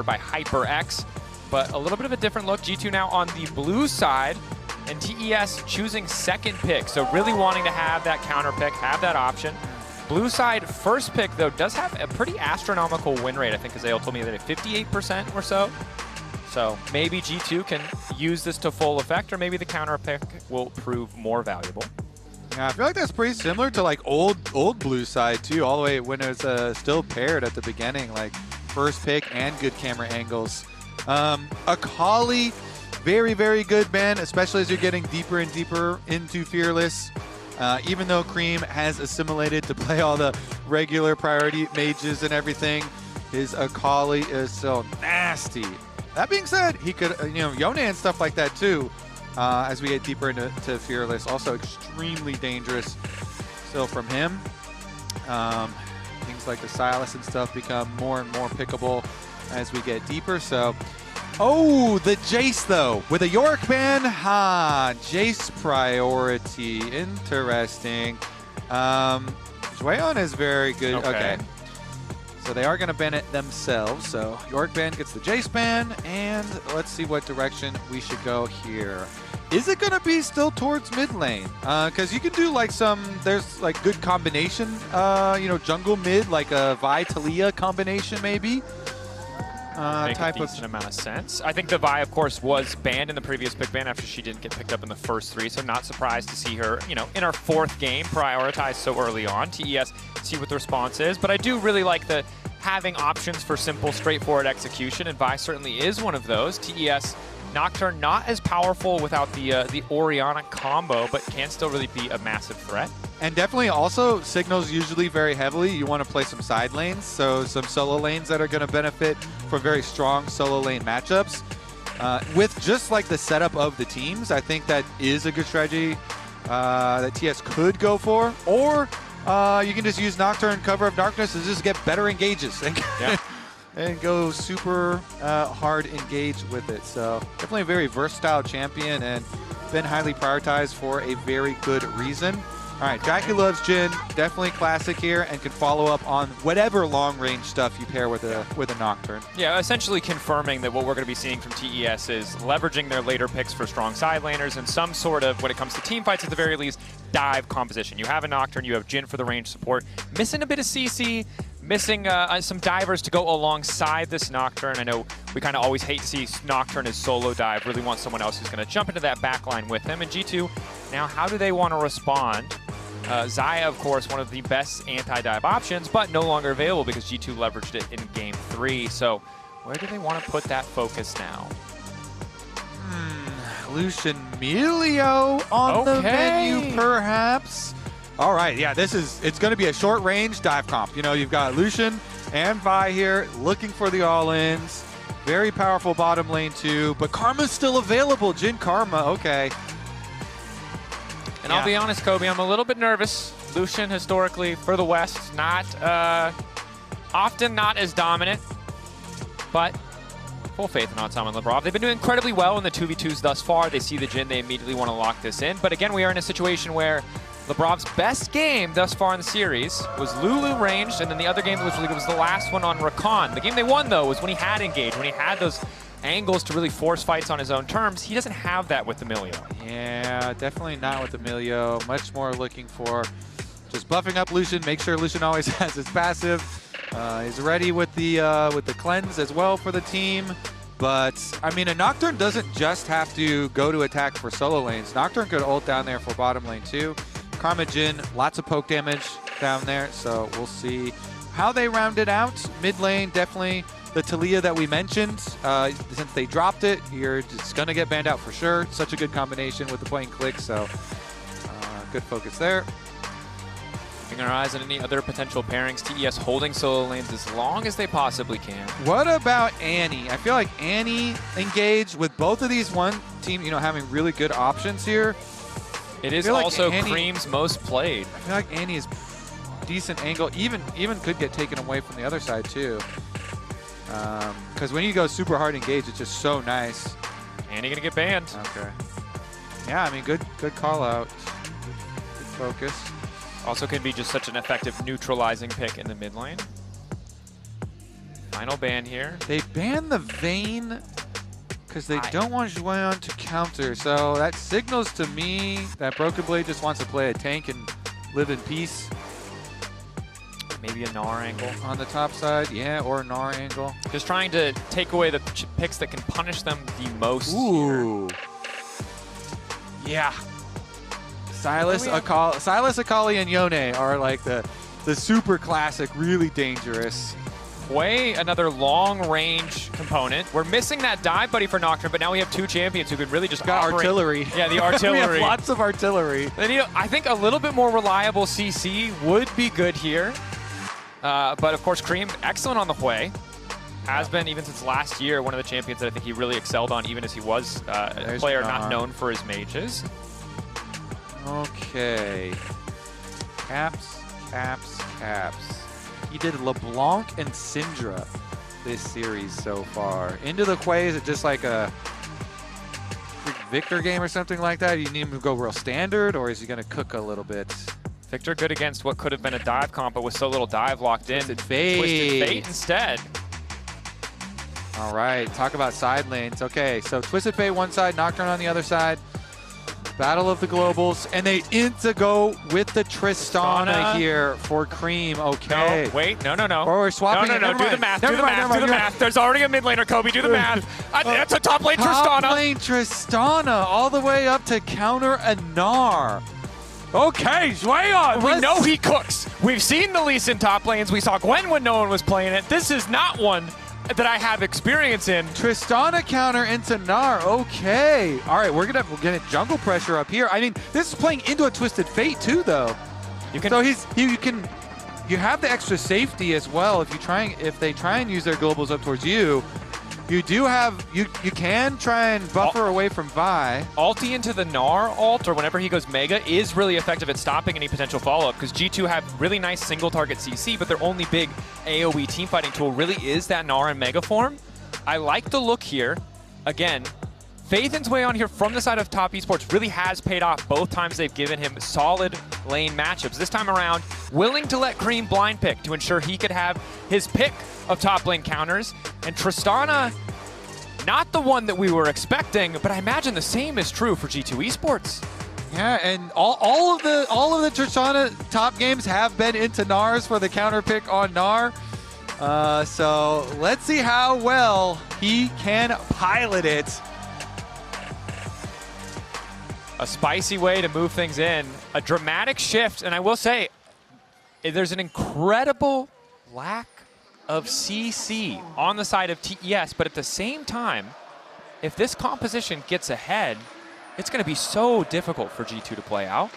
by HyperX, but a little bit of a different look. G2 now on the blue side, and TES choosing second pick, so really wanting to have that counter pick, have that option. Blue side first pick, though, does have a pretty astronomical win rate. I think Azael told me that at 58% or so. So maybe G2 can use this to full effect, or maybe the counter pick will prove more valuable. Yeah, I feel like that's pretty similar to like old blue side too, all the way when it was still paired at the beginning, like first pick and good camera angles. Akali, very, very good ban, especially as you're getting deeper and deeper into Fearless. Even though Creme has assimilated to play all the regular priority mages and everything, his Akali is so nasty. That being said, he could, Yone and stuff like that too, as we get deeper into Fearless. Also extremely dangerous still from him. Things like the Silas and stuff become more and more pickable as we get deeper. So, oh, the Jace though, with a Yorick ban. Jace priority, interesting. Zuian is very good. Okay. So they are going to ban it themselves. So Yorick ban gets the Jace ban, and let's see what direction we should go here. Is it going to be still towards mid lane? Because you can do like there's like good combination, jungle mid, like a Vi Talia combination maybe. Make a decent amount of sense. I think the Vi, of course, was banned in the previous pick ban after she didn't get picked up in the first 3, so not surprised to see her, in her 4th game prioritized so early on. TES, see what the response is, but I do really like the having options for simple, straightforward execution, and Vi certainly is one of those. TES, Nocturne not as powerful without the Orianna combo, but can still really be a massive threat. And definitely also signals usually very heavily. You want to play some side lanes, so some solo lanes that are going to benefit for very strong solo lane matchups. With just like the setup of the teams, I think that is a good strategy that TS could go for. Or you can just use Nocturne Cover of Darkness and just get better engages and, and go super hard engage with it. So definitely a very versatile champion and been highly prioritized for a very good reason. All right, JackeyLove's Jhin, definitely classic here, and can follow up on whatever long-range stuff you pair with a Nocturne. Yeah, essentially confirming that what we're going to be seeing from TES is leveraging their later picks for strong side laners and some sort of, when it comes to team fights at the very least, dive composition. You have a Nocturne, you have Jhin for the range support, missing a bit of CC, missing some divers to go alongside this Nocturne. I know we kind of always hate to see Nocturne as solo dive, really want someone else who's going to jump into that backline with him. And G2, now how do they want to respond? Xayah, of course, one of the best anti-dive options, but no longer available because G2 leveraged it in Game 3. So where do they want to put that focus now? Lucian Milio on the menu, perhaps? All right, yeah, it's going to be a short-range dive comp. You've got Lucian and Vi here looking for the all-ins. Very powerful bottom lane, too. But Karma's still available. Jhin Karma, okay. And I'll be honest, Kobe, I'm a little bit nervous. Lucian, historically, for the West, often not as dominant, but full faith in Otsam and Labrov. They've been doing incredibly well in the 2v2s thus far. They see the Jhin, they immediately want to lock this in. But again, we are in a situation where Labrov's best game thus far in the series was Lulu ranged, and then the other game was the last one on Rakan. The game they won, though, was when he had engaged, when he had those angles to really force fights on his own terms. He doesn't have that with the Milio. Yeah, definitely not with the Milio. Much more looking for just buffing up Lucian, make sure Lucian always has his passive. He's ready with the cleanse as well for the team. But, I mean, a Nocturne doesn't just have to go to attack for solo lanes. Nocturne could ult down there for bottom lane too. Karma Jhin, lots of poke damage down there, so we'll see how they round it out. Mid lane, definitely the Talia that we mentioned. Since they dropped it, you're just going to get banned out for sure. Such a good combination with the point and click, so good focus there. Keeping our eyes on any other potential pairings. TES holding solo lanes as long as they possibly can. What about Annie? I feel like Annie engaged with both of these one team, having really good options here. It is also Creme's most played. I feel like Annie is decent angle. Even could get taken away from the other side too. Because when you go super hard engage, it's just so nice. Annie gonna get banned. Okay. Yeah, I mean, good call out. Good focus. Also can be just such an effective neutralizing pick in the mid lane. Final ban here. They ban the Vayne because they don't want Zuian to counter. So that signals to me that Broken Blade just wants to play a tank and live in peace. Maybe a Gnar angle. On the top side, yeah, or a Gnar angle. Just trying to take away the picks that can punish them the most. Ooh. Here. Yeah. Silas, Akali, and Yone are like the super classic, really dangerous. Hwei, another long-range component. We're missing that dive buddy for Nocturne, but now we have two champions who can really just got operate. Artillery. Yeah, the artillery. We have lots of artillery. They need, I think a little bit more reliable CC would be good here. But of course, Creme, excellent on the Hwei. Has been even since last year, one of the champions that I think he really excelled on, even as he was a player not known for his mages. Okay. Caps, caps, caps. He did LeBlanc and Syndra this series so far. Into the Hwei, is it just like a Victor game or something like that? You need him to go real standard, or is he going to cook a little bit? Victor good against what could have been a dive comp, but with so little dive locked in. Twisted Fate. Twisted Fate instead. All right, talk about side lanes. Okay, so Twisted Fate one side, Nocturne on the other side. Battle of the Globals, and they go with the Tristana here for Creme. Okay. No, wait, no. Or we're swapping. No, do the math, do the math. There's already a mid laner, Kobe, do the math. That's a top lane Tristana. Top lane Tristana, all the way up to counter a Gnar. Okay, Zuian. We know he cooks. We've seen the Lucian top lanes. We saw Gwen when no one was playing it. This is not one that I have experience in. Tristana counter into Gnar. Okay. All right, we're gonna jungle pressure up here. I mean, this is playing into a Twisted Fate too, though. You have the extra safety as well if they try and use their globals up towards you. You can try and buffer away from Vi. Ulti into the Gnar ult, or whenever he goes Mega, is really effective at stopping any potential follow-up, because G2 have really nice single-target CC, but their only big AoE teamfighting tool really is that Gnar in Mega form. I like the look here. Again, Phaethon's way on here from the side of Top Esports really has paid off both times they've given him solid lane matchups. This time around, willing to let Creme blind pick to ensure he could have his pick of top lane counters. And Tristana, not the one that we were expecting, but I imagine the same is true for G2 Esports. Yeah, and all of the Tristana top games have been into Gnars for the counter pick on Gnar. So let's see how well he can pilot it. A spicy way to move things in. A dramatic shift, and I will say, there's an incredible lack of CC on the side of TES, but at the same time, if this composition gets ahead, it's going to be so difficult for G2 to play out.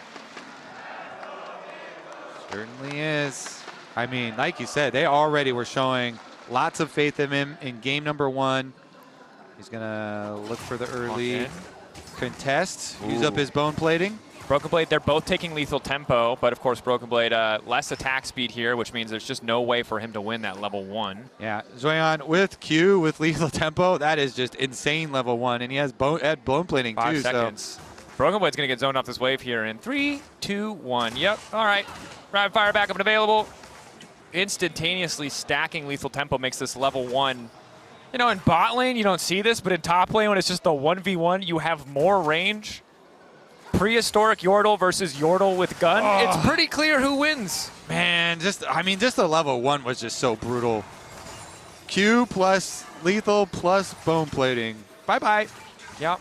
Certainly is. I mean, like you said, they already were showing lots of faith in him in game number 1. He's going to look for the early contest, use up his bone plating. Broken Blade, they're both taking lethal tempo, but of course Broken Blade less attack speed here, which means there's just no way for him to win that level 1. Yeah, Zuian with Q, with lethal tempo, that is just insane level 1, and he has bone plating 5 too. seconds. So. Broken Blade's gonna get zoned off this wave here in 3, 2, 1. Yep, all right. Rapid fire backup and available. Instantaneously stacking lethal tempo makes this level 1. You know, in bot lane, you don't see this, but in top lane, when it's just a 1v1, you have more range. Prehistoric Yordle versus Yordle with gun. Oh. It's pretty clear who wins. Man, just the level 1 was just so brutal. Q plus lethal plus bone plating. Bye-bye. Yep.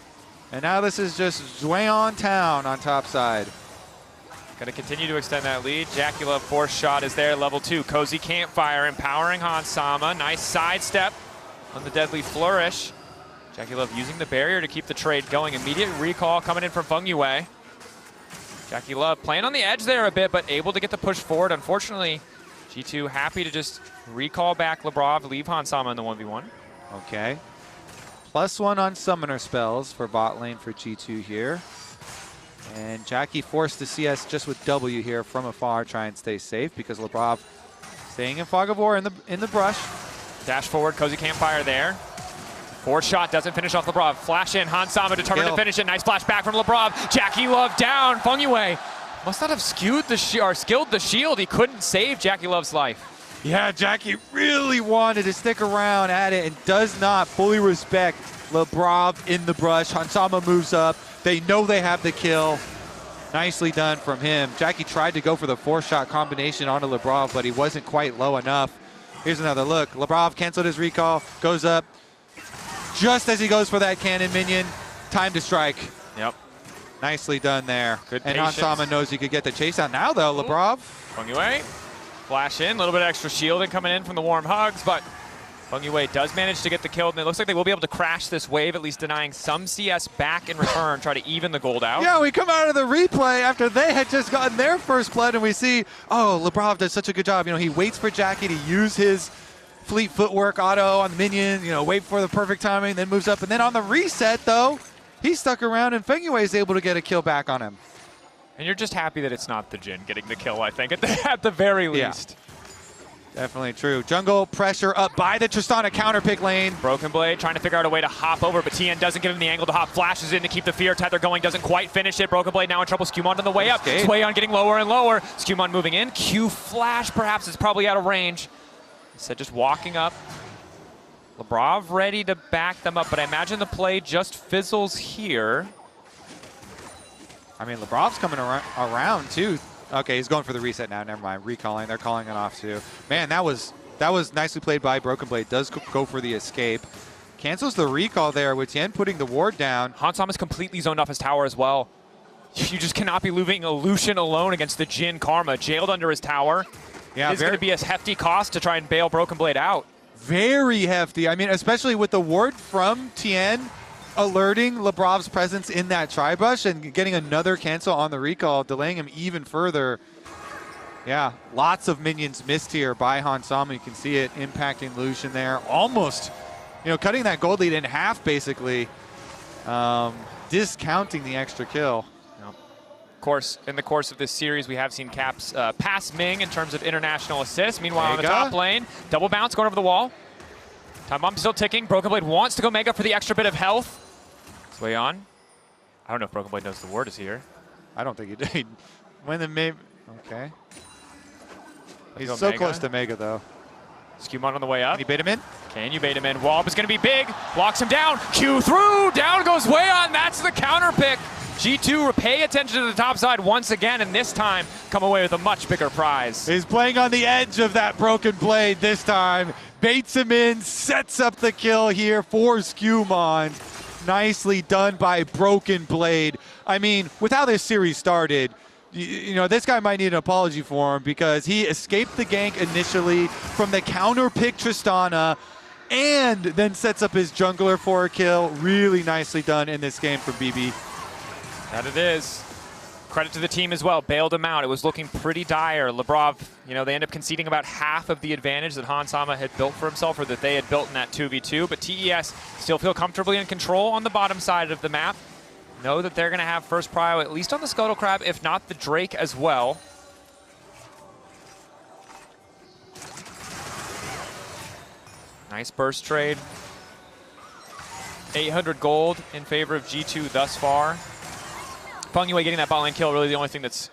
And now this is just Zuian Town on top side. Gonna continue to extend that lead. JackeyLove force shot is there, level 2. Cozy Campfire empowering Hansama. Nice sidestep on the deadly flourish. JackeyLove using the barrier to keep the trade going. Immediate recall coming in from Fengyue. JackeyLove playing on the edge there a bit, but able to get the push forward. Unfortunately, G2 happy to just recall back Labrov, leave Hansama in the 1v1. Okay. +1 on summoner spells for bot lane for G2 here. And Jackie forced to CS just with W here from afar, try and stay safe because Labrov staying in Fog of War in the brush. Dash forward, Cozy Campfire there. Force shot doesn't finish off Labrov. Flash in, Hansama determined to finish it. Nice flash back from Labrov. JackeyLove down. Fengyue must not have skilled the shield. He couldn't save JackeyLove's life. Yeah, Jackie really wanted to stick around at it and does not fully respect Labrov in the brush. Hansama moves up. They know they have the kill. Nicely done from him. Jackie tried to go for the 4-shot combination onto Labrov, but he wasn't quite low enough. Here's another look. Labrov canceled his recall, goes up. Just as he goes for that cannon minion, time to strike. Yep. Nicely done there. Good and patience. Hansama knows he could get the chase out. Now, though, Labrov. Fengyue, flash in, a little bit of extra shielding coming in from the warm hugs, but Fengyue does manage to get the kill, and it looks like they will be able to crash this wave, at least denying some CS back in return, try to even the gold out. Yeah, we come out of the replay after they had just gotten their first blood, and we see, oh, Labrov does such a good job. You know, he waits for Jackie to use his fleet footwork auto on the minion, you know, wait for the perfect timing, then moves up. And then on the reset, though, he stuck around, and Fengyue is able to get a kill back on him. And you're just happy that it's not the Jin getting the kill, I think, at the very least. Yeah. Definitely true. Jungle pressure up by the Tristana counter pick lane. Broken Blade trying to figure out a way to hop over, but Tian doesn't give him the angle to hop. Flashes in to keep the fear tether going, doesn't quite finish it. Broken Blade now in trouble. SkewMond on the way up. Zuian getting lower and lower. SkewMond moving in. Q flash perhaps is probably out of range. Instead just walking up. Labrov ready to back them up, but I imagine the play just fizzles here. I mean, Labrov's coming around too. Okay, he's going for the reset now. Never mind. Recalling. They're calling it off too. Man, that was nicely played by Broken Blade. Does go for the escape. Cancels the recall there with Tian putting the ward down. Hansama is completely zoned off his tower as well. You just cannot be leaving a Lucian alone against the Jin Karma. Jailed under his tower. Yeah, it's going to be a hefty cost to try and bail Broken Blade out. Very hefty. I mean, especially with the ward from Tian alerting Labrov's presence in that tri-brush and getting another cancel on the recall, delaying him even further. Yeah, lots of minions missed here by Hansama. You can see it impacting Lucian there. Almost, you know, cutting that gold lead in half, basically. Discounting the extra kill. Of course, in the course of this series, we have seen Caps pass Ming in terms of international assists. Meanwhile, on the top lane, double bounce going over the wall. Time bomb still ticking. Broken Blade wants to go Mega for the extra bit of health. Zuian. I don't know if Broken Blade knows the word is here. I don't think he did. When the maybe. Okay. He's so Mega. close to Mega, though. SkewMond on the way up. Can you bait him in? Can you bait him in? Wallop is going to be big. Locks him down. Q through. Down goes Hwei. That's the counter pick. G2 pay attention to the top side once again, and this time come away with a much bigger prize. He's playing on the edge of that Broken Blade this time. Baits him in, sets up the kill here for SkewMond. Nicely done by Broken Blade. I mean, with how this series started, you know, this guy might need an apology for him because he escaped the gank initially from the counter pick Tristana and then sets up his jungler for a kill. Really nicely done in this game from BB. That it is. Credit to the team as well. Bailed him out. It was looking pretty dire. Labrov, you know, they end up conceding about half of the advantage that Hansama had built for himself or that they had built in that 2v2. But TES still feel comfortably in control on the bottom side of the map. Know that they're going to have first prio, at least on the Scuttle Crab, if not the Drake as well. Nice burst trade. 800 gold in favor of G2 thus far. Fengyue getting that bot lane kill, really the only thing that's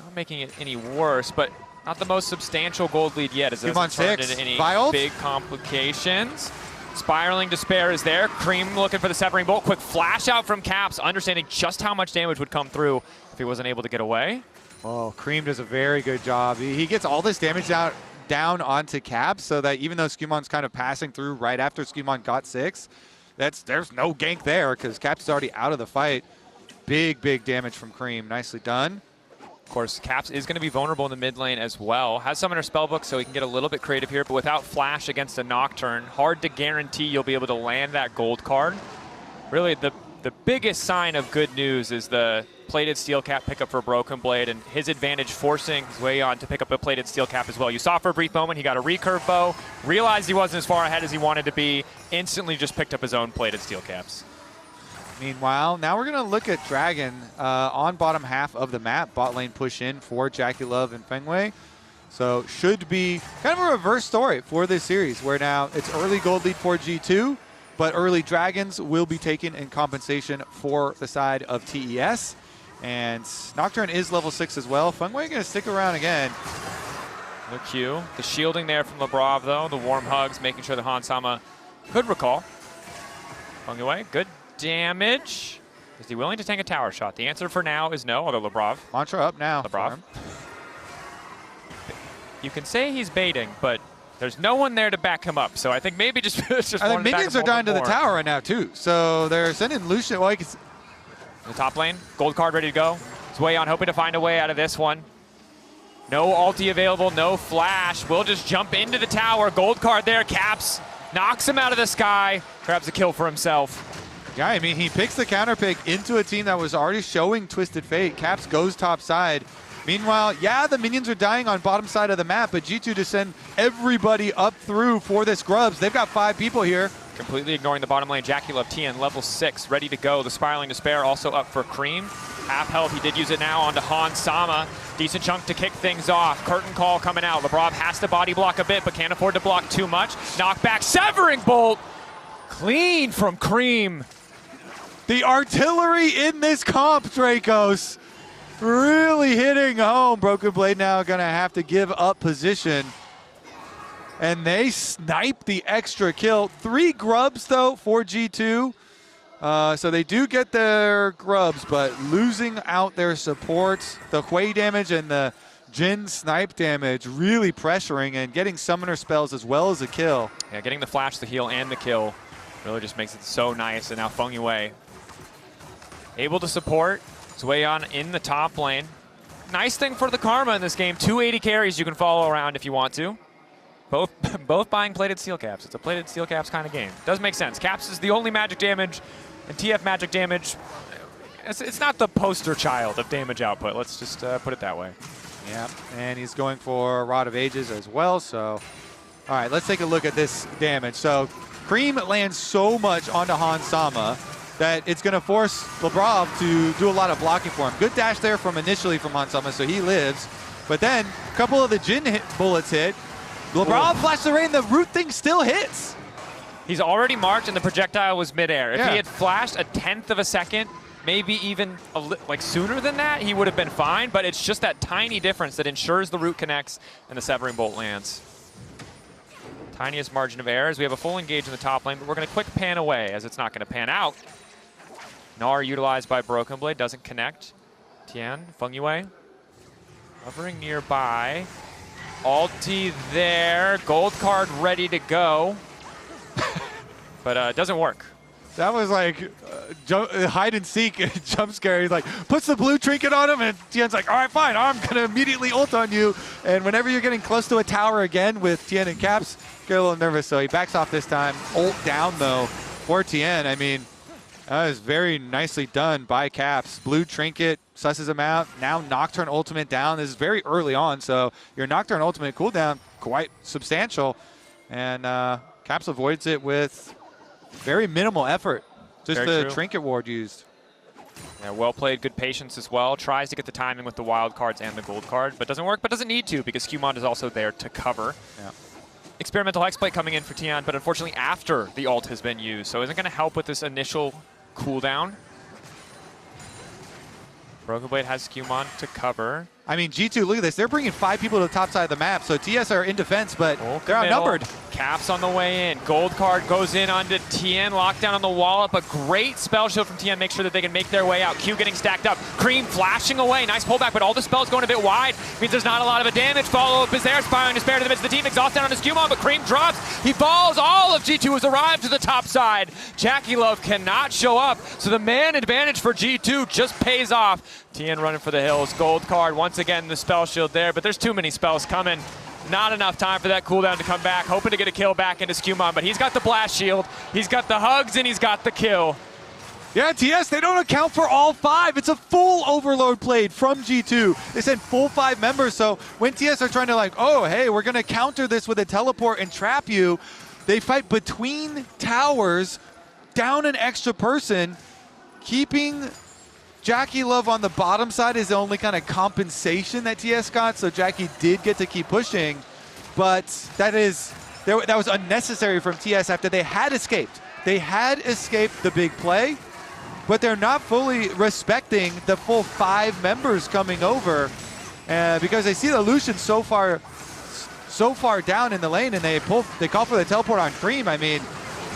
not making it any worse, but not the most substantial gold lead yet, as it hasn't turned into any big complications. Spiraling Despair is there. Creme looking for the Severing Bolt. Quick flash out from Caps, understanding just how much damage would come through if he wasn't able to get away. Oh, Creme does a very good job. He gets all this damage down onto Caps so that even though SkewMond's kind of passing through right after SkewMond got 6, there's no gank there because Caps is already out of the fight. Big damage from Creme. Nicely done. Of course, Caps is going to be vulnerable in the mid lane as well. Has Summoner Spellbook, so he can get a little bit creative here, but without Flash against a Nocturne, hard to guarantee you'll be able to land that gold card. Really, the biggest sign of good news is the plated steel cap pickup for Broken Blade, and his advantage forcing Zuian to pick up a plated steel cap as well. You saw for a brief moment, he got a recurve bow, realized he wasn't as far ahead as he wanted to be, instantly just picked up his own plated steel caps. Meanwhile, now we're going to look at Dragon on bottom half of the map. Bot lane push in for JackeyLove and Fengyue. So should be kind of a reverse story for this series, where now it's early gold lead for G2, but early Dragons will be taken in compensation for the side of TES. And Nocturne is level 6 as well. Fengyue going to stick around again. The Q. The shielding there from Labrov, though. The warm hugs, making sure that Hansama could recall. Fengyue, good damage. Is he willing to tank a tower shot? The answer for now is no, although Labrov. Mantra up now. Labrov. You can say he's baiting, but there's no one there to back him up. So I think maybe just I think minions are dying to the tower right now, too. So they're sending Lucian. Well, the top lane, gold card ready to go. Zuian hoping to find a way out of this one. No ulti available, no flash. We'll just jump into the tower. Gold card there, Caps. Knocks him out of the sky. Grabs a kill for himself. Yeah, I mean, he picks the counter pick into a team that was already showing Twisted Fate. Caps goes top side. Meanwhile, yeah, the minions are dying on bottom side of the map, but G2 to send everybody up through for this Grubs. They've got 5 people here. Completely ignoring the bottom lane. JackeyLove, Tian, level 6, ready to go. The Spiraling Despair also up for Creme. Half health, he did use it now onto Hansama. Decent chunk to kick things off. Curtain call coming out. Labrov has to body block a bit, but can't afford to block too much. Knockback, Severing Bolt. Clean from Creme. The artillery in this comp, Drakos. Really hitting home. Broken Blade now gonna have to give up position. And they snipe the extra kill. 3 Grubs, though, for G2. So they do get their Grubs, but losing out their support, the Hwei damage and the Jin snipe damage really pressuring and getting summoner spells as well as a kill. Yeah, getting the flash, the heal, and the kill really just makes it so nice. And now Fengyue able to support. Zuian in the top lane. Nice thing for the Karma in this game. 280 carries you can follow around if you want to. Both buying plated steel caps. It's a plated steel caps kind of game. Does make sense. Caps is the only magic damage, and TF magic damage, it's not the poster child of damage output. Let's just put it that way. Yeah, and he's going for Rod of Ages as well, so. All right, let's take a look at this damage. So Creme lands so much onto Hansama that it's going to force Labrov to do a lot of blocking for him. Good dash there from initially from Hansama, so he lives. But then a couple of the Jin bullets hit. Labrov flashed the rain, the root thing still hits. He's already marked and the projectile was midair. If Yeah. he had flashed a 1/10 of a second, maybe even like sooner than that, he would have been fine, but it's just that tiny difference that ensures the root connects and the Severing Bolt lands. Tiniest margin of error as we have a full engage in the top lane, but we're gonna quick pan away as it's not gonna pan out. Gnar utilized by Broken Blade, doesn't connect. Tian, Fengyue, hovering nearby. Ulti there, gold card ready to go. But it doesn't work. That was like hide and seek jump scare. He's like, puts the blue trinket on him, and Tian's like, all right, fine, I'm gonna immediately ult on you. And whenever you're getting close to a tower again with Tian and Caps, get a little nervous, so he backs off this time. Ult down though for Tian. I mean, that was very nicely done by Caps. Blue trinket susses him out. Now Nocturne ultimate down. This is very early on, so your Nocturne ultimate cooldown quite substantial. And Caps avoids it with very minimal effort. Just Very the true. trinket ward used. Yeah, well played, good patience as well. Tries to get the timing with the wild cards and the gold card, but doesn't work, but doesn't need to because SkewMond is also there to cover. Yeah. Experimental Hexblade coming in for Tian, but unfortunately after the ult has been used, so isn't going to help with this initial cooldown. Broken Blade has SkewMond to cover. I mean, G2, look at this. They're bringing 5 people to the top side of the map, so TS are in defense, but they're outnumbered. Caps on the way in. Gold card goes in onto Tian. Lockdown on the wall up. A great spell shield from Tian. Make sure that they can make their way out. Q getting stacked up. Creme flashing away. Nice pullback, but all the spells going a bit wide. Means there's not a lot of a damage. Follow-up is there. Spiraling Despair to the midst of the team. Exhaust down on his SkewMond, but Creme drops. He falls. All of G2 has arrived to the top side. JackeyLove cannot show up, so the man advantage for G2 just pays off. Tian running for the hills. Gold card. Once again, the spell shield there, but there's too many spells coming. Not enough time for that cooldown to come back. Hoping to get a kill back into SkewMond, but he's got the blast shield, he's got the hugs, and he's got the kill. Yeah, TS, they don't account for all 5. It's a full overload played from G2. They sent full 5 members, so when TS are trying to like, oh, hey, we're going to counter this with a teleport and trap you, they fight between towers, down an extra person, keeping JackeyLove on the bottom side is the only kind of compensation that TS got, so Jackie did get to keep pushing, but that was unnecessary from TS after they had escaped. They had escaped the big play, but they're not fully respecting the full 5 members coming over because they see the Lucian so far so far down in the lane, and they call for the teleport on Creme. I mean,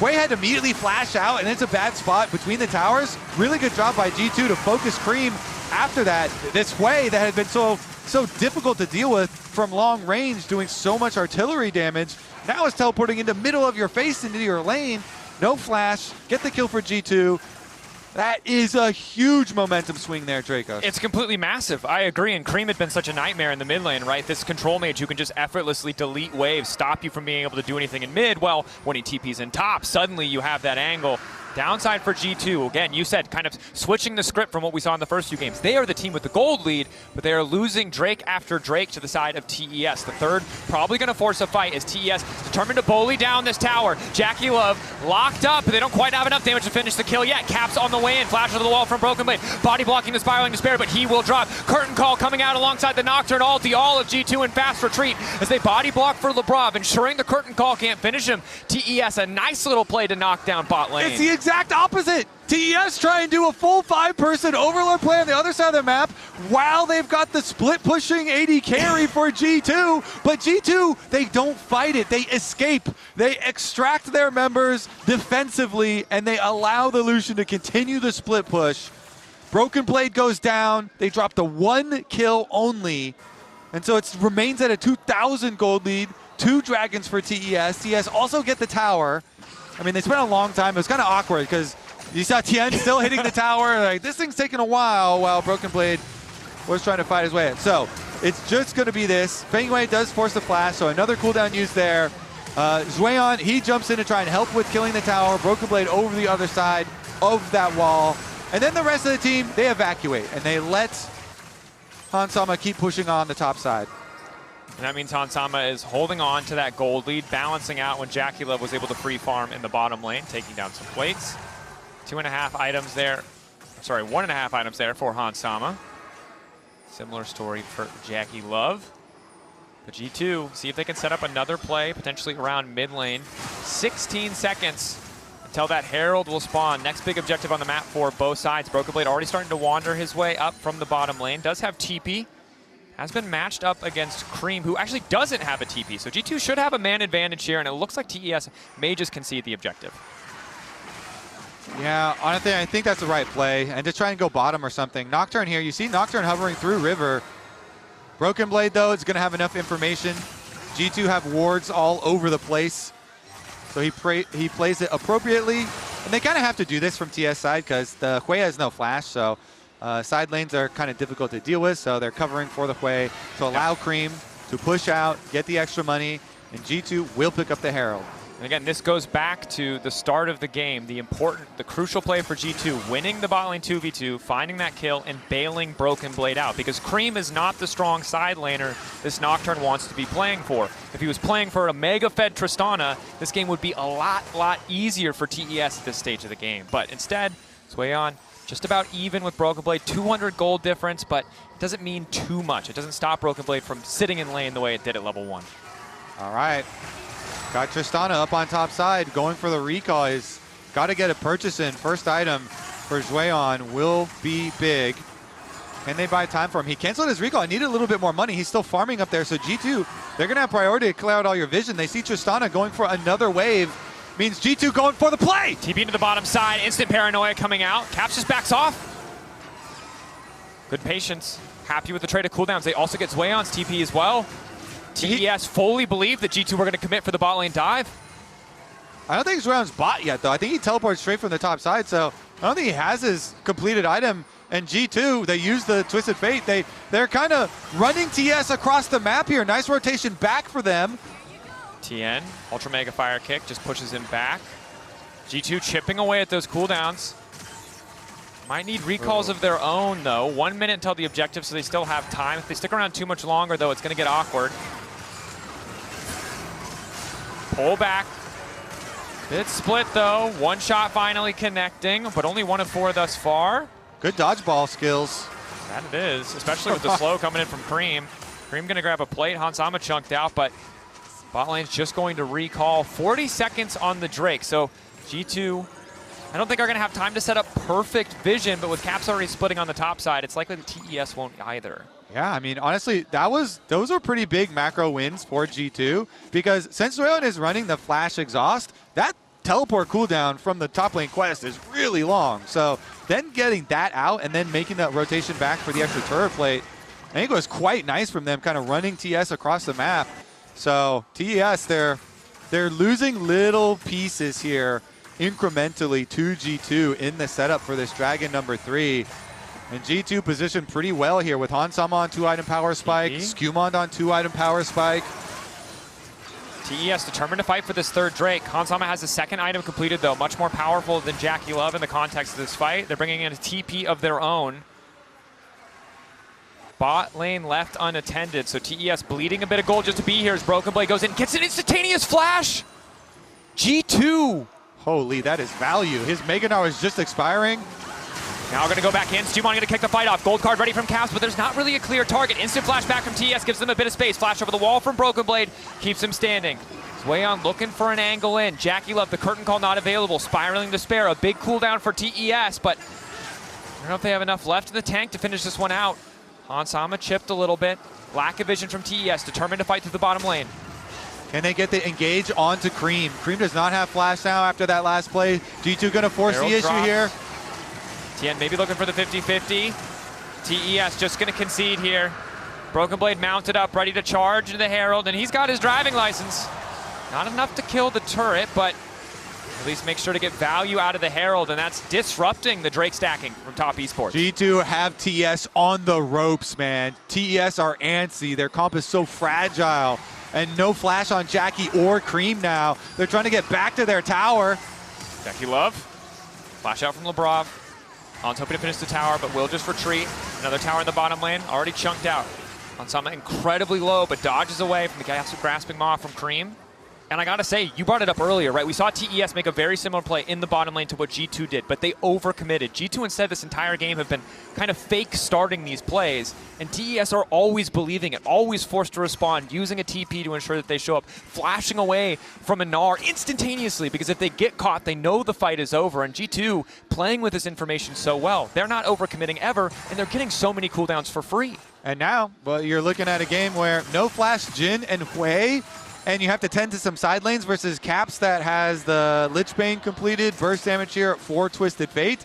Hwei had to immediately flash out, and it's a bad spot between the towers. Really good job by G2 to focus Creme after that. This Hwei that had been so difficult to deal with from long range, doing so much artillery damage, now is teleporting into middle of your face into your lane. No flash, get the kill for G2. That is a huge momentum swing there, Drakos. It's completely massive. I agree, and Creme had been such a nightmare in the mid lane, right? This control mage who can just effortlessly delete waves, stop you from being able to do anything in mid. Well, when he TPs in top, suddenly you have that angle. Downside for G2, again, you said kind of switching the script from what we saw in the first few games. They are the team with the gold lead, but they are losing Drake after Drake to the side of TES. The third probably going to force a fight as TES determined to bully down this tower. JackeyLove locked up, but they don't quite have enough damage to finish the kill yet. Caps on the way in, flashes to the wall from Broken Blade. Body blocking the Spiraling Despair, but he will drop. Curtain Call coming out alongside the Nocturne ulti, all of G2 in fast retreat as they body block for Labrov, ensuring the Curtain Call can't finish him. TES, a nice little play to knock down bot lane. It's the exact opposite. TES try and do a full 5-person overlord play on the other side of the map while they've got the split pushing AD carry for G2. But G2, they don't fight it. They escape. They extract their members defensively, and they allow the Lucian to continue the split push. Broken Blade goes down. They drop the 1 kill only. And so it remains at a 2,000 gold lead. 2 dragons for TES. TES also get the tower. I mean, they spent a long time. It was kind of awkward because you saw Tian still hitting the tower. Like, this thing's taking a while Broken Blade was trying to fight his way in. So it's just going to be this. Fengyue does force the flash, so another cooldown used there. Zuian, he jumps in to try and help with killing the tower. Broken Blade over the other side of that wall. And then the rest of the team, they evacuate, and they let Hansama keep pushing on the top side. And that means Hansama is holding on to that gold lead, balancing out when JackeyLove was able to free farm in the bottom lane, taking down some plates. 2.5 items there. Sorry, 1.5 items there for Hansama. Similar story for JackeyLove. But G2, see if they can set up another play, potentially around mid lane. 16 seconds until that Herald will spawn. Next big objective on the map for both sides. Broken Blade already starting to wander his way up from the bottom lane. Does have TP. Has been matched up against Creme, who actually doesn't have a TP. So G2 should have a man advantage here, and it looks like TES may just concede the objective. Yeah, honestly, I think that's the right play. And just try and go bottom or something. Nocturne here, you see Nocturne hovering through river. Broken Blade, though, is going to have enough information. G2 have wards all over the place. So he plays it appropriately. And they kind of have to do this from TS side because the Hwei has no flash, so side lanes are kind of difficult to deal with, so they're covering for the Hwei to allow Creme to push out, get the extra money, and G2 will pick up the Herald. And again, this goes back to the start of the game, the crucial play for G2, winning the bot lane 2v2, finding that kill, and bailing Broken Blade out. Because Creme is not the strong side laner this Nocturne wants to be playing for. If he was playing for a mega-fed Tristana, this game would be a lot easier for TES at this stage of the game. But instead, Zuian just about even with Broken Blade, 200 gold difference, but it doesn't mean too much. It doesn't stop Broken Blade from sitting in lane the way it did at level 1. All right. Got Tristana up on top side, going for the recall. He's got to get a purchase in. First item for Zuian will be big. Can they buy time for him? He canceled his recall. I needed a little bit more money. He's still farming up there. So G2, they're going to have priority to clear out all your vision. They see Tristana going for another wave. Means G2 going for the play. TP to the bottom side. Instant paranoia coming out. Caps just backs off. Good patience. Happy with the trade of cooldowns. They also get Zuian's TP as well. TES fully believed that G2 were going to commit for the bot lane dive. I don't think Zuian's bot yet, though. I think he teleports straight from the top side, so I don't think he has his completed item. And G2, they use the Twisted Fate. They're kind of running TS across the map here. Nice rotation back for them. Tian, Ultra Mega Fire Kick, just pushes him back. G2 chipping away at those cooldowns. Might need recalls of their own, though. 1 minute until the objective, so they still have time. If they stick around too much longer, though, it's going to get awkward. Pull back. Bit split, though. One shot finally connecting, but only 1 of 4 thus far. Good dodgeball skills. That it is, especially with the slow coming in from Creme. Creme going to grab a plate. Hansama chunked out, but bot lane's just going to recall. 40 seconds on the Drake, so G2, I don't think are going to have time to set up perfect vision, but with Caps already splitting on the top side, it's likely the TES won't either. Yeah, I mean, honestly, those were pretty big macro wins for G2 because since Zuian is running the Flash Exhaust, that teleport cooldown from the top lane quest is really long. So then getting that out and then making that rotation back for the extra turret plate, I think it was quite nice from them kind of running TS across the map. So TES, they're losing little pieces here incrementally to G2 in the setup for this Dragon number 3. And G2 positioned pretty well here with Hansama on 2-item power spike, SkewMond on 2-item power spike. TES determined to fight for this third Drake. Hansama has the second item completed though, much more powerful than JackeyLove in the context of this fight. They're bringing in a TP of their own. Bot lane left unattended, so TES bleeding a bit of gold just to be here as Broken Blade goes in, gets an instantaneous flash! G2! Holy, that is value. His Mega Gnar is just expiring. Now we're going to go back in. SkewMond going to kick the fight off. Gold card ready from Caps, but there's not really a clear target. Instant flash back from TES gives them a bit of space. Flash over the wall from Broken Blade keeps him standing. Hwei looking for an angle in. JackeyLove, the curtain call not available. Spiraling Despair, a big cooldown for TES, but I don't know if they have enough left in the tank to finish this one out. Hansama chipped a little bit. Lack of vision from TES, determined to fight through the bottom lane. Can they get the engage onto Creme? Creme does not have flash now after that last play. G2 going to force the issue here. Tian maybe looking for the 50-50. TES just going to concede here. Broken Blade mounted up, ready to charge into the Herald, and he's got his driving license. Not enough to kill the turret, but at least make sure to get value out of the Herald, and that's disrupting the Drake stacking from Top Esports. G2 have TS on the ropes, man. TES are antsy. Their comp is so fragile. And no flash on Jackie or Creme now. They're trying to get back to their tower. JackeyLove, flash out from Labrov. Han's hoping to finish the tower, but will just retreat. Another tower in the bottom lane, already chunked out. Hansama incredibly low, but dodges away from the grasping maw from Creme. And I gotta say, you brought it up earlier, right? We saw TES make a very similar play in the bottom lane to what G2 did, but they overcommitted. G2 instead this entire game have been kind of fake starting these plays, and TES are always believing it, always forced to respond, using a TP to ensure that they show up, flashing away from a Gnar instantaneously, because if they get caught, they know the fight is over, and G2 playing with this information so well. They're not overcommitting ever, and they're getting so many cooldowns for free. And now, well, you're looking at a game where no flash Jin and Hwei, and you have to tend to some side lanes versus Caps that has the Lich Bane completed, burst damage here for Twisted Fate.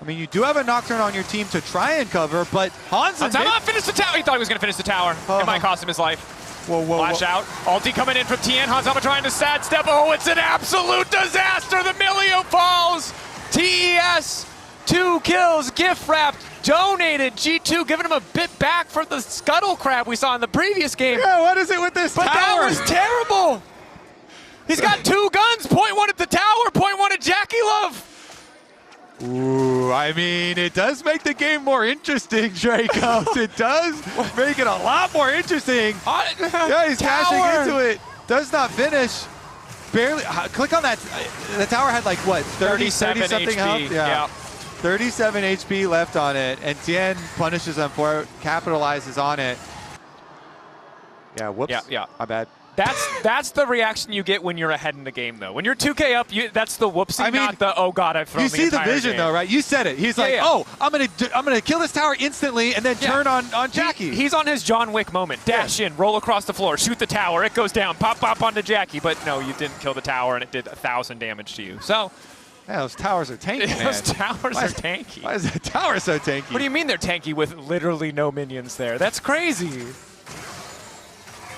I mean, you do have a Nocturne on your team to try and cover, but Hansama finished the tower. He thought he was going to finish the tower. It might cost him his life. Whoa, Flash out. Ulti coming in from Tian. Hansama trying to sidestep. Oh, it's an absolute disaster. The Milio falls. TES, 2 kills, gift wrapped. Donated. G2 giving him a bit back for the scuttle crab we saw in the previous game. Yeah, what is it with this tower? But that was terrible. He's got 2 guns. Point 1 at the tower, point 1 at JackeyLove. Ooh, I mean, it does make the game more interesting, Drakos. It does make it a lot more interesting. Yeah, he's cashing into it. Does not finish. Barely. Click on that. The tower had like, what, 30-something health? Yeah. 37 HP left on it, and Tian punishes him for it, capitalizes on it. Yeah, whoops. Yeah. My bad. That's the reaction you get when you're ahead in the game, though. When you're 2K up, that's the whoopsie, I mean, not the, oh god, I've thrown the entire game. You see the vision, though, right? You said it. He's like, oh, I'm gonna kill this tower instantly and then turn on Jackie. He's on his John Wick moment. Dash in, roll across the floor, shoot the tower, it goes down, pop onto Jackie. But no, you didn't kill the tower, and it did 1,000 damage to you. So. Yeah, those towers are tanky, man. Those towers are tanky. Why is that tower so tanky? What do you mean they're tanky with literally no minions there? That's crazy.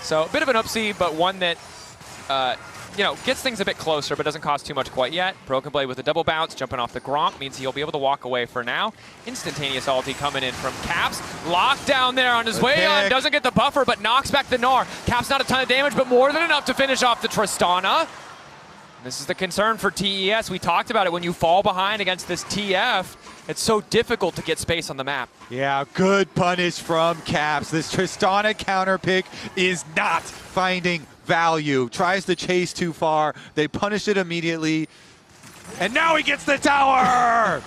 So a bit of an upsie, but one that, gets things a bit closer, but doesn't cost too much quite yet. Broken Blade with a double bounce, jumping off the Gromp, means he'll be able to walk away for now. Instantaneous ulti coming in from Caps. Locked down there on his way on, doesn't get the buffer, but knocks back the Gnar. Caps not a ton of damage, but more than enough to finish off the Tristana. This is the concern for TES. We talked about it when you fall behind against this TF. It's so difficult to get space on the map. Yeah, good punish from Caps. This Tristana counter pick is not finding value. Tries to chase too far. They punish it immediately. And now he gets the tower!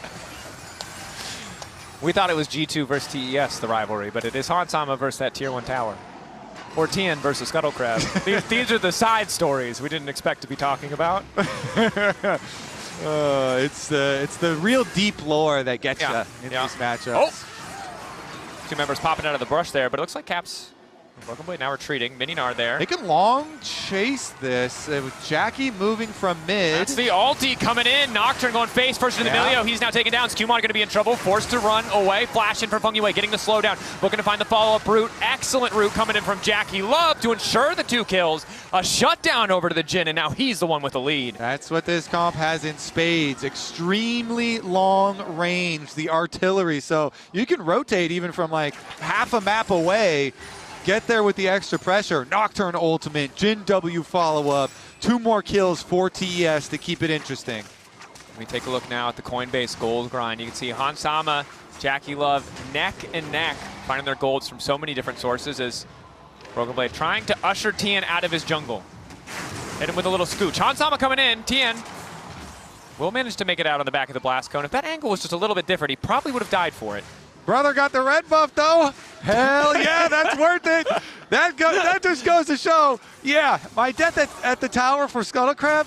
We thought it was G2 versus TES, the rivalry, but it is Hansama versus that Tier 1 tower. Or Tian versus Scuttle Crab. These are the side stories we didn't expect to be talking about. It's the real deep lore that gets you in these matchups. Two members popping out of the brush there, but it looks like Caps Broken Blade now retreating. Mini Gnar there. They can long chase this with Jackie moving from mid. That's the ulti coming in. Nocturne going face first into the Milio. He's now taken down. SkewMond going to be in trouble. Forced to run away. Flash in from Fengyue, getting the slowdown. Looking to find the follow-up route. Excellent route coming in from JackeyLove to ensure the 2 kills. A shutdown over to the Jin, and now he's the one with the lead. That's what this comp has in spades. Extremely long range, the artillery. So you can rotate even from like half a map away. Get there with the extra pressure. Nocturne ultimate, Jin W follow-up. 2 more kills for TES to keep it interesting. Let me take a look now at the Coinbase gold grind. You can see Hansama, JackeyLove neck and neck, finding their golds from so many different sources as Broken Blade trying to usher Tian out of his jungle. Hit him with a little scooch. Hansama coming in. Tian will manage to make it out on the back of the blast cone. If that angle was just a little bit different, he probably would have died for it. Brother got the red buff though. Hell yeah, that's worth it. That just goes to show, yeah, my death at the tower for Scuttle Crab,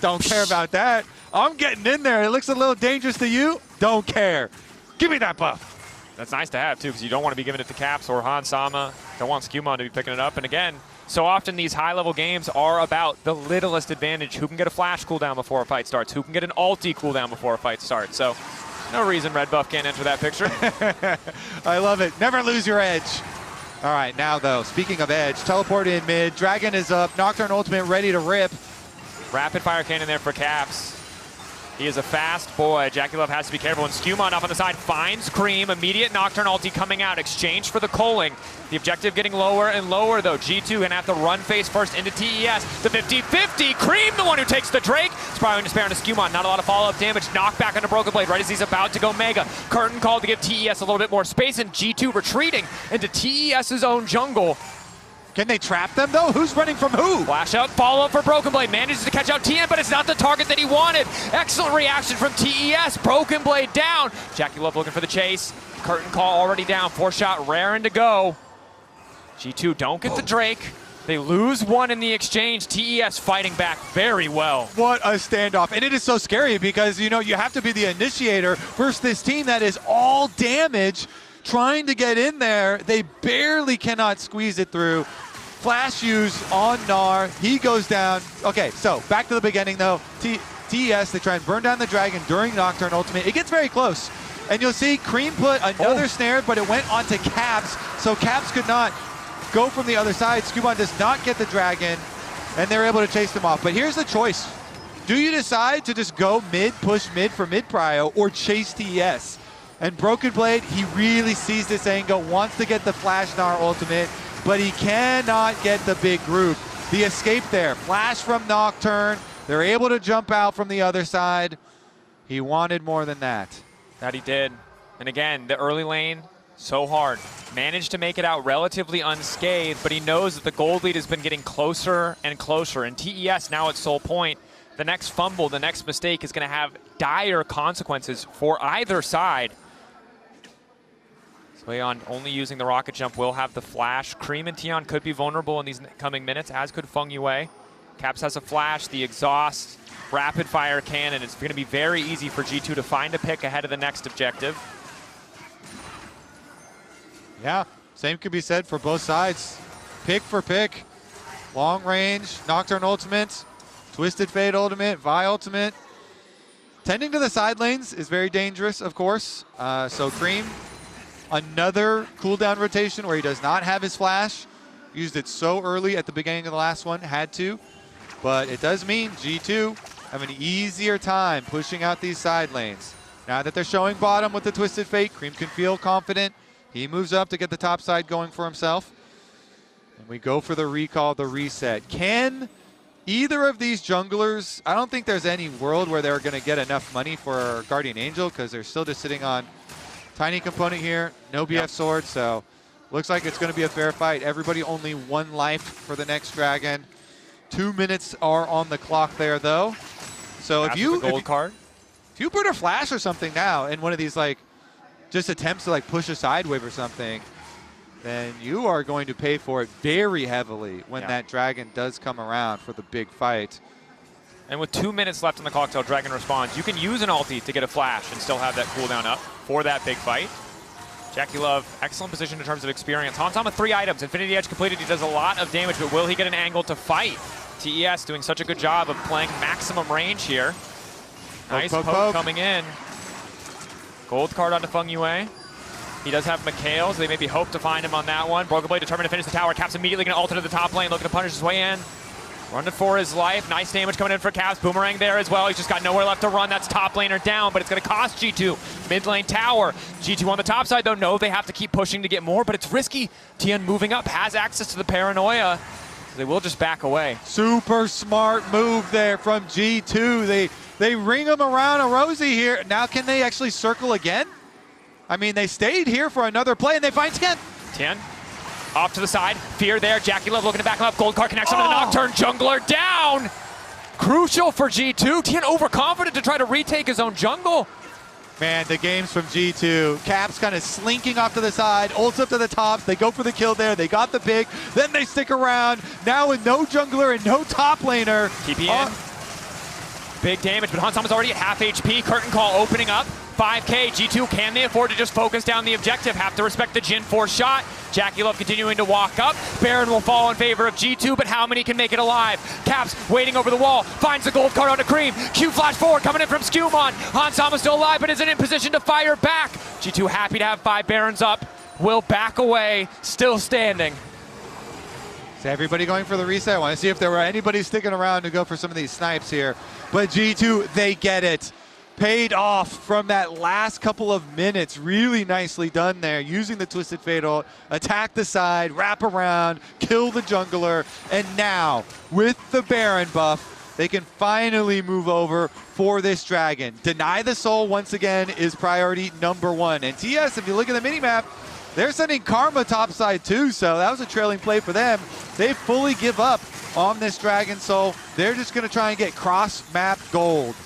don't care about that. I'm getting in there. It looks a little dangerous to you. Don't care. Give me that buff. That's nice to have too, because you don't want to be giving it to Caps or Hansama. Don't want SkewMond to be picking it up. And again, so often these high-level games are about the littlest advantage. Who can get a flash cooldown before a fight starts? Who can get an ulti cooldown before a fight starts? So no reason red buff can't enter that picture. I love it. Never lose your edge. All right, now though, speaking of edge, teleport in mid. Dragon is up. Nocturne ultimate ready to rip. Rapid fire cannon there for Caps. He is a fast boy. JackeyLove has to be careful. And SkewMond off on the side finds Creme. Immediate Nocturne ulti coming out. Exchange for the culling. The objective getting lower and lower, though. G2 gonna have to run face first into TES. The 50-50. Creme, the one who takes the Drake. It's probably going to spare on SkewMond. Not a lot of follow-up damage. Knock back onto Broken Blade right as he's about to go Mega. Curtain call to give TES a little bit more space. And G2 retreating into TES's own jungle. Can they trap them, though? Who's running from who? Flash out, follow-up for Broken Blade. Manages to catch out Tian, but it's not the target that he wanted. Excellent reaction from TES. Broken Blade down. JackeyLove looking for the chase. Curtain call already down. 4-shot, raring to go. G2 don't get the Drake. They lose 1 in the exchange. TES fighting back very well. What a standoff. And it is so scary because, you know, you have to be the initiator versus this team that is all damage. Trying to get in there, they barely cannot squeeze it through. Flash use on Gnar, he goes down. Okay, so back to the beginning though. TES, they try and burn down the Dragon during Nocturne ultimate. It gets very close. And you'll see Creme put another snare, but it went onto Caps, so Caps could not go from the other side. SkewMond does not get the Dragon, and they're able to chase them off. But here's the choice. Do you decide to just go mid, push mid for mid prio, or chase TES? And Broken Blade, he really sees this angle, wants to get the Flash Gnar ultimate, but he cannot get the big group. The escape there, flash from Nocturne. They're able to jump out from the other side. He wanted more than that. That he did. And again, the early lane, so hard. Managed to make it out relatively unscathed, but he knows that the gold lead has been getting closer and closer. And TES now at sole point. The next fumble, the next mistake is going to have dire consequences for either side. Zuian only using the rocket jump will have the flash. Creme and Tian could be vulnerable in these coming minutes, as could Fengyue. Caps has a flash, the exhaust, rapid fire cannon. It's going to be very easy for G2 to find a pick ahead of the next objective. Yeah, same could be said for both sides. Pick for pick. Long range, Nocturne ultimate, Twisted Fate ultimate, Vi ultimate. Tending to the side lanes is very dangerous, of course. So Creme, another cooldown rotation where he does not have his flash. Used it so early at the beginning of the last one, had to. But it does mean G2 have an easier time pushing out these side lanes. Now that they're showing bottom with the Twisted Fate, Creme can feel confident. He moves up to get the top side going for himself. And we go for the recall, the reset. Can either of these junglers, I don't think there's any world where they're going to get enough money for Guardian Angel because they're still just sitting on tiny component here, no BF sword, so looks like it's going to be a fair fight. Everybody only 1 life for the next Dragon. 2 minutes are on the clock there, though. So if you put a flash or something now in one of these like just attempts to like push a side wave or something, then you are going to pay for it very heavily when that Dragon does come around for the big fight. And with 2 minutes left on the clock till Dragon responds, you can use an ulti to get a flash and still have that cooldown up for that big fight. JackeyLove, excellent position in terms of experience. Hansama 3 items. Infinity Edge completed. He does a lot of damage, but will he get an angle to fight? TES doing such a good job of playing maximum range here. Nice poke coming in. Gold card onto Fengyue. He does have Mikhails. They maybe hope to find him on that one. Broken Blade determined to finish the tower. Caps immediately going to ult into the top lane, looking to punish his way in. Running for his life. Nice damage coming in for Caps. Boomerang there as well. He's just got nowhere left to run. That's top laner down, but it's going to cost G2. Mid lane tower. G2 on the top side, though. No, they have to keep pushing to get more, but it's risky. Tian moving up, has access to the paranoia. So they will just back away. Super smart move there from G2. They ring him around a rosy here. Now can they actually circle again? I mean, they stayed here for another play, and they find Tian. Tian. Off to the side, fear there, JackeyLove looking to back him up, gold card connects onto the Nocturne, jungler down! Crucial for G2, Tian overconfident to try to retake his own jungle. Man, the games from G2, Caps kind of slinking off to the side, ults up to the top, they go for the kill there, they got the pick, then they stick around, now with no jungler and no top laner. TP in, big damage, but Hansama's already at half HP, curtain call opening up. 5K, G2, can they afford to just focus down the objective? Have to respect the Jin 4 shot. JackeyLove continuing to walk up. Baron will fall in favor of G2, but how many can make it alive? Caps waiting over the wall, finds the gold card onto Creme. Q flash forward coming in from SkewMond. Hansama still alive, but isn't in position to fire back. G2 happy to have 5 Barons up. Will back away, still standing. Is everybody going for the reset? I want to see if there were anybody sticking around to go for some of these snipes here. But G2, they get it. Paid off from that last couple of minutes. Really nicely done there, using the Twisted Fatal, attack the side, wrap around, kill the jungler, and now, with the Baron buff, they can finally move over for this dragon. Deny the soul once again is priority number 1. And TS, if you look at the minimap, they're sending Karma topside too, so that was a trailing play for them. They fully give up on this dragon soul. They're just gonna try and get cross-map gold.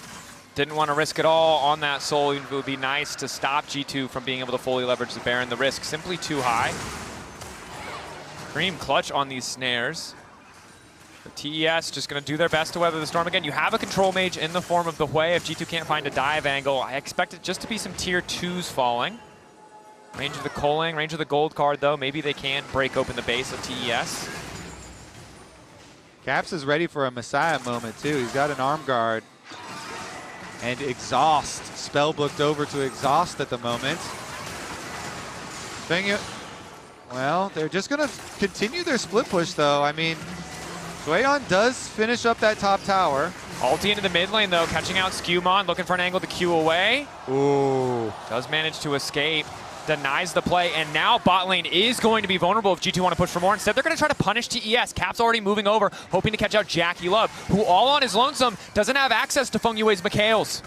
Didn't want to risk it all on that soul. It would be nice to stop G2 from being able to fully leverage the Baron. The risk simply too high. Creme clutch on these snares. The TES just going to do their best to weather the storm again. You have a control mage in the form of the Hwei. If G2 can't find a dive angle, I expect it just to be some tier 2s falling. Range of the culling, range of the gold card though. Maybe they can break open the base of TES. Caps is ready for a Messiah moment too. He's got an arm guard. And exhaust, spell booked over to exhaust at the moment. Fengyue, well, they're just gonna continue their split push though. I mean, Zuian does finish up that top tower. Ulti into the mid lane though, catching out SkewMond, looking for an angle to Q away. Ooh. Does manage to escape, denies the play, and now bot lane is going to be vulnerable if G2 want to push for more. Instead, they're going to try to punish TES. Cap's already moving over, hoping to catch out JackeyLove, who all on his lonesome doesn't have access to Fengyue's Mikhails.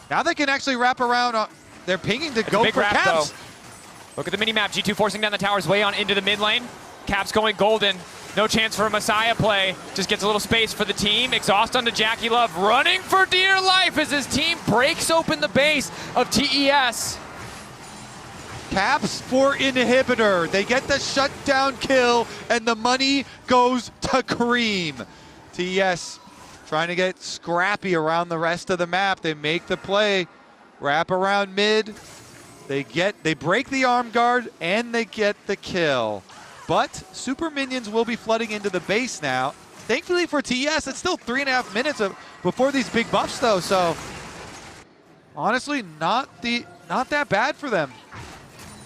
Now they can actually wrap around. They're pinging to go for wrap, Caps. though. Look at the mini-map. G2 forcing down the towers way on into the mid lane. Caps going golden. No chance for a Messiah play. Just gets a little space for the team. Exhaust onto JackeyLove, running for dear life as his team breaks open the base of TES. Caps for inhibitor. They get the shutdown kill, and the money goes to Creme. TES trying to get scrappy around the rest of the map. They make the play, wrap around mid. They break the arm guard, and they get the kill. But super minions will be flooding into the base now. Thankfully for TES, it's still 3.5 minutes before these big buffs though, so honestly, not that bad for them.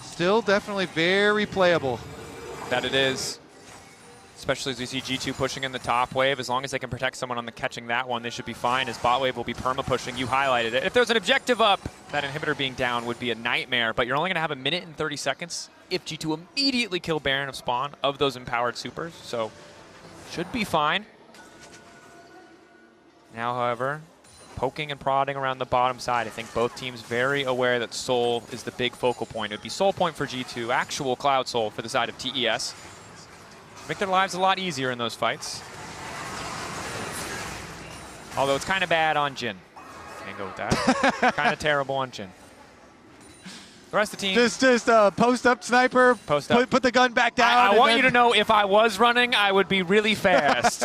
Still definitely very playable. That it is. Especially as we see G2 pushing in the top wave. As long as they can protect someone on the catching that one, they should be fine, as bot wave will be perma-pushing. You highlighted it. If there's an objective up, that inhibitor being down would be a nightmare, but you're only going to have 1 minute and 30 seconds if G2 immediately kill Baron of spawn of those empowered supers, so should be fine. Now, however, poking and prodding around the bottom side. I think both teams very aware that Soul is the big focal point. It would be Soul point for G2, actual Cloud Soul for the side of TES. Make their lives a lot easier in those fights. Although it's kind of bad on Jin. Can't go with that. Kind of terrible on Jin. The rest of the team. Just post up sniper. Post up. Put the gun back down. I want you to know if I was running, I would be really fast.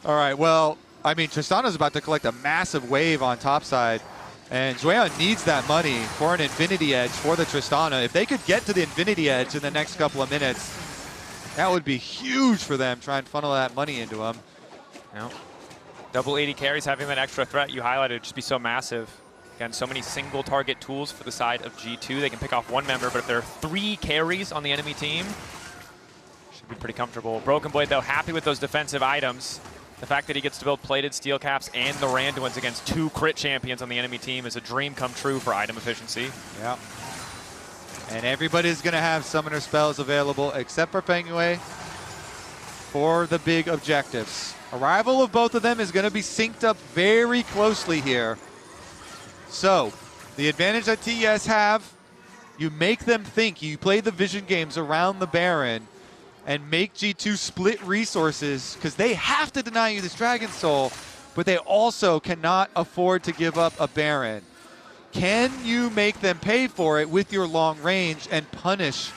All right. Well, I mean, Tristana's about to collect a massive wave on top side. And Zuian needs that money for an Infinity Edge for the Tristana. If they could get to the Infinity Edge in the next couple of minutes, that would be huge for them. Try and funnel that money into them. No. Double 80 carries, having that extra threat you highlighted would just be so massive. Again, so many single target tools for the side of G2. They can pick off one member, but if there are 3 carries on the enemy team, should be pretty comfortable. Broken Blade, though, happy with those defensive items. The fact that he gets to build plated steel caps and the Randuins against 2 crit champions on the enemy team is a dream come true for item efficiency. Yeah. And everybody's going to have summoner spells available except for Fengyue for the big objectives. Arrival of both of them is going to be synced up very closely here. So, the advantage that TES have, you make them think. You play the vision games around the Baron and make G2 split resources because they have to deny you this Dragon Soul, but they also cannot afford to give up a Baron. Can you make them pay for it with your long range and punish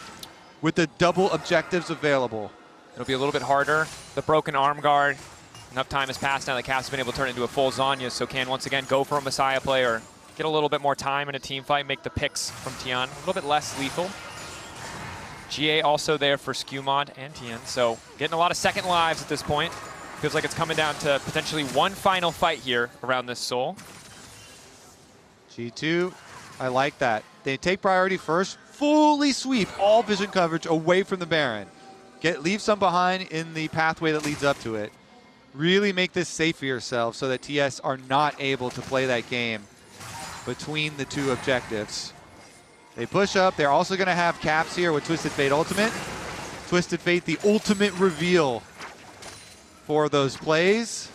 with the double objectives available? It'll be a little bit harder. The broken arm guard. Enough time has passed now that Caps has been able to turn it into a full Zanya, so can once again go for a Messiah play or get a little bit more time in a team fight, make the picks from Tian a little bit less lethal. GA also there for SkewMond and Tian, so getting a lot of second lives at this point. Feels like it's coming down to potentially one final fight here around this soul. G2, I like that. They take priority first, fully sweep all vision coverage away from the Baron. Leave some behind in the pathway that leads up to it. Really make this safe for yourself so that TS are not able to play that game between the 2 objectives. They push up. They're also going to have Caps here with Twisted Fate Ultimate. Twisted Fate, the ultimate reveal for those plays.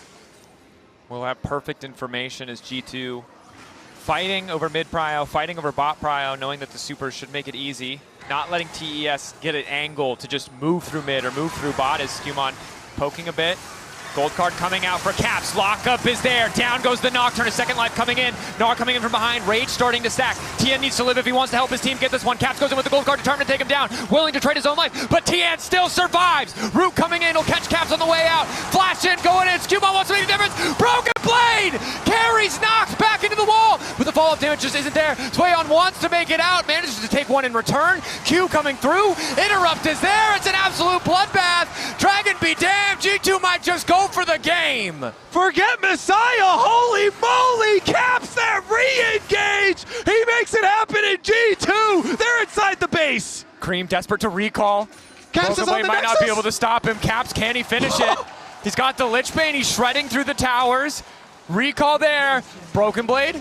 We'll have perfect information as G2 fighting over mid prio, fighting over bot prio, knowing that the supers should make it easy. Not letting TES get an angle to just move through mid or move through bot as SkewMond poking a bit. Gold card coming out for Caps. Lockup is there. Down goes the Nocturne. A second life coming in. Gnar coming in from behind. Rage starting to stack. Tian needs to live if he wants to help his team get this one. Caps goes in with the gold card, determined to take him down. Willing to trade his own life, but Tian still survives. Root coming in. He'll catch Caps on the way out. Flash in, going in. SkewMond wants to make a difference. Broken Blade carries Nox back into the wall, but the follow-up damage just isn't there. Zuian wants to make it out. Manages to take one in return. Q coming through. Interrupt is there. It's an absolute bloodbath. Dragon be damned. G2 might just go for the game. Forget Messiah, holy moly, Caps that re-engage. He makes it happen in G2. They're inside the base. Creme desperate to recall. Caps is on the might Nexus. not be able to stop him. Caps, can he finish it? He's got the Lich Bane. He's shredding through the towers. Recall there. Broken Blade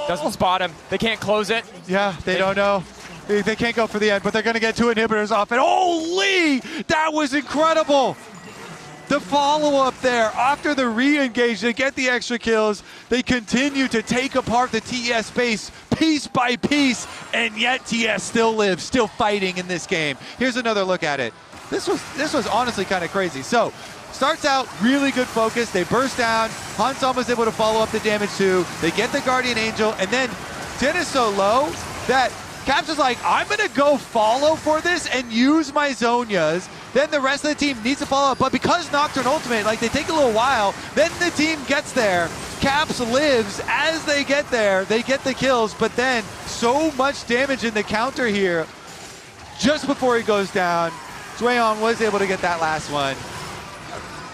doesn't spot him. They can't close it. Yeah, they don't know. They can't go for the end, but they're going to get 2 inhibitors off it. Holy, that was incredible. The follow-up there, after the re-engage, they get the extra kills. They continue to take apart the TES base piece by piece, and yet TES still lives, still fighting in this game. Here's another look at it. This was honestly kind of crazy. So, starts out really good focus. They burst down. Hansom was able to follow up the damage too. They get the Guardian Angel, and then Tian is so low that Caps is like, I'm going to go follow for this and use my Zonias. Then the rest of the team needs to follow up. But because Nocturne Ultimate, like, they take a little while, then the team gets there. Caps lives as they get there. They get the kills, but then so much damage in the counter here. Just before he goes down, Zuian was able to get that last one.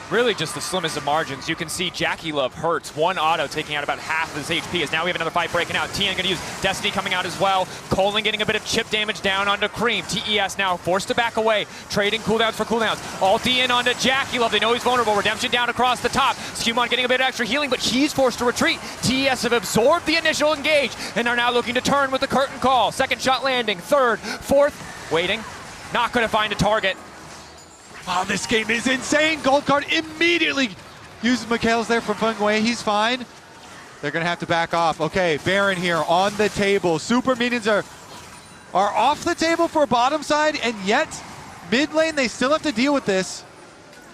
Really just the slimmest of margins. You can see JackeyLove hurts. 1 auto taking out about half of his HP as now we have another fight breaking out. Tian going to use Destiny coming out as well. Colin getting a bit of chip damage down onto Creme. TES now forced to back away. Trading cooldowns for cooldowns. Ulti in onto JackeyLove. They know he's vulnerable. Redemption down across the top. SkewMond getting a bit of extra healing, but he's forced to retreat. TES have absorbed the initial engage and are now looking to turn with the curtain call. Second shot landing. Third, fourth, waiting. Not going to find a target. Wow, this game is insane. Gold card immediately uses Mikhail's there from Fengyue. He's fine. They're going to have to back off. Okay, Baron here on the table. Super minions are off the table for bottom side, and yet mid lane, they still have to deal with this.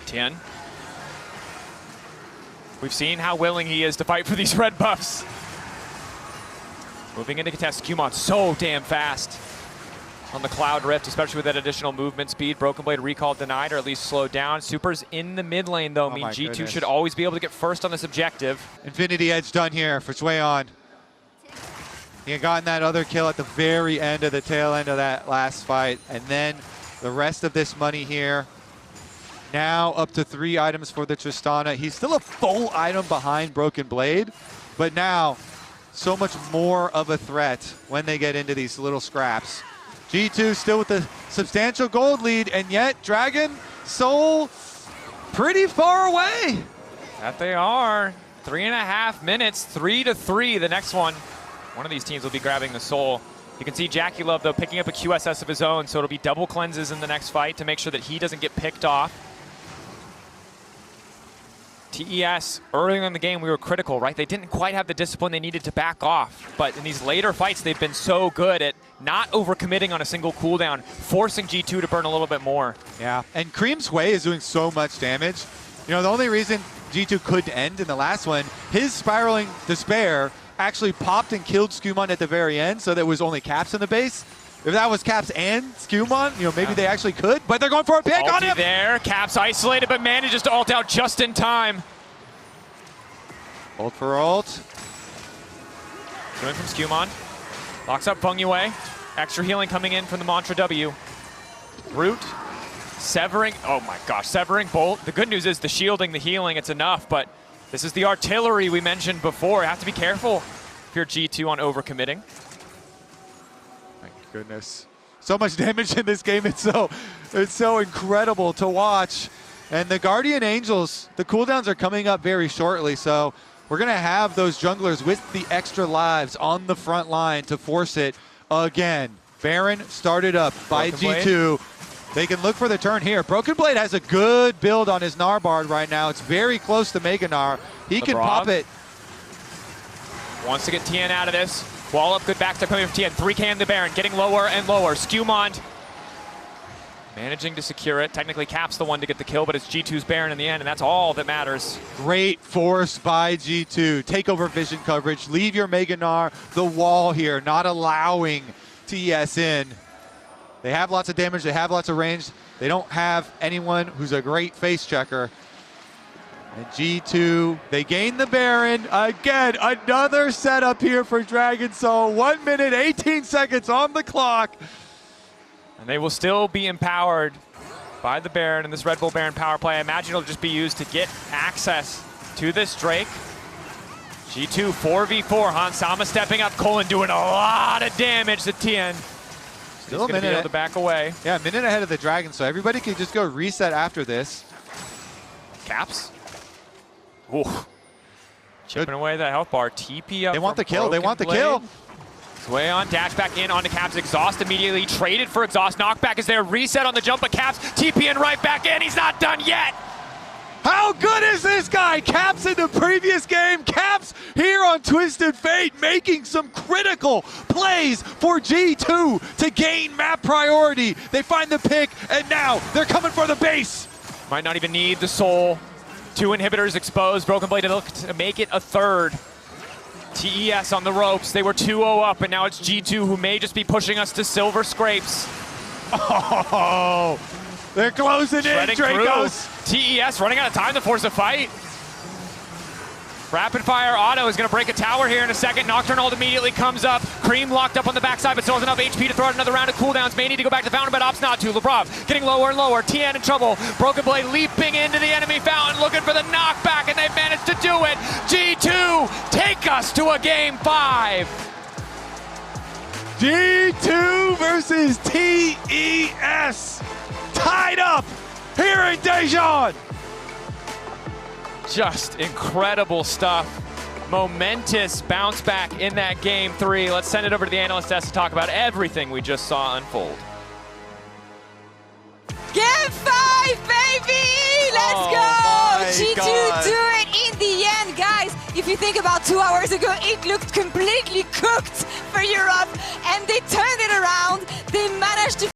Tian. We've seen how willing he is to fight for these red buffs. Moving into contest, SkewMond so damn fast on the Cloud Rift, especially with that additional movement speed. Broken Blade recall denied, or at least slowed down. Supers in the mid lane, though, mean G2 should always be able to get first on this objective. Infinity Edge done here for Zuian. He had gotten that other kill at the very end of the tail end of that last fight. And then the rest of this money here. Now up to 3 items for the Tristana. He's still a full item behind Broken Blade, but now so much more of a threat when they get into these little scraps. G2 still with a substantial gold lead, and yet Dragon Soul pretty far away. That they are. 3.5 minutes, 3-3. The next one. One of these teams will be grabbing the Soul. You can see JackeyLove, though, picking up a QSS of his own, so it'll be double cleanses in the next fight to make sure that he doesn't get picked off. TES, earlier in the game, we were critical, right? They didn't quite have the discipline they needed to back off. But in these later fights, they've been so good at not overcommitting on a single cooldown, forcing G2 to burn a little bit more. Yeah, and Creme's Hwei is doing so much damage. You know, the only reason G2 couldn't end in the last one, his Spiraling Despair actually popped and killed SkewMond at the very end, so there was only Caps in the base. If that was Caps and SkewMond, you know, maybe they actually could, but they're going for a pick on him. There, Caps isolated, but manages to ult out just in time. Ult for ult. Coming from SkewMond. Locks up Fengyue. Extra healing coming in from the Mantra W. Root. Severing, oh my gosh, severing bolt. The good news is the shielding, the healing, it's enough, but this is the artillery we mentioned before. You have to be careful if you're G2 on overcommitting. Goodness, so much damage in this game. It's so incredible to watch. And the Guardian Angels, the cooldowns are coming up very shortly, so we're gonna have those junglers with the extra lives on the front line to force it again. Baron started up by G2. They can look for the turn here. Broken Blade has a good build on his Gnar Bard right now. It's very close to Mega Gnar. He can pop it. Wants to get Tian out of this. Wall up, good backstep coming from Tian. 3K in the Baron, getting lower and lower. SkewMond managing to secure it. Technically Cap's the one to get the kill, but it's G2's Baron in the end, and that's all that matters. Great force by G2. Take over vision coverage. Leave your Mega Gnar the wall here, not allowing TES in. They have lots of damage. They have lots of range. They don't have anyone who's a great face checker. And G2, they gain the Baron. Again, another setup here for Dragon Soul. 1 minute, 18 seconds on the clock. And they will still be empowered by the Baron in this Red Bull Baron power play. I imagine it'll just be used to get access to this Drake. G2 4v4, Hansama stepping up, Colin doing a lot of damage to Tian. Still He's going to be able to back away. Yeah, a minute ahead of the Dragon, so everybody can just go reset after this. Caps. Ooh. Chipping away that health bar. TP up. They want the kill. They want the Blade. kill. Hwei on, dash back in onto Caps. Exhaust immediately. Traded for Exhaust. Knockback is there. Reset on the jump, but Caps TP in right back in. He's not done yet. How good is this guy? Caps in the previous game. Caps here on Twisted Fate making some critical plays for G2 to gain map priority. They find the pick, and now they're coming for the base. Might not even need the Soul. 2 inhibitors exposed. Broken Blade to look to make it a third. TES on the ropes. They were 2-0 up, and now it's G2 who may just be pushing us to silver scrapes. Oh, they're closing in, Drakos. TES running out of time to force a fight. Rapid fire auto is going to break a tower here in a second. Nocturne ult immediately comes up. Creme locked up on the backside, but still has enough HP to throw out another round of cooldowns. May need to go back to Fountain, but opts not to. Labrov getting lower and lower. Tian in trouble. Broken Blade leaping into the enemy Fountain, looking for the knockback, and they've managed to do it. G2 take us to a game 5. G2 versus TES. Tied up here in Daejeon. Just incredible stuff. Momentous bounce back in that game 3. Let's send it over to the analyst desk to talk about everything we just saw unfold. Game 5, baby! Let's go! G2 do it in the end, guys. If you think about 2 hours ago, it looked completely cooked for Europe, and they turned it around. They managed to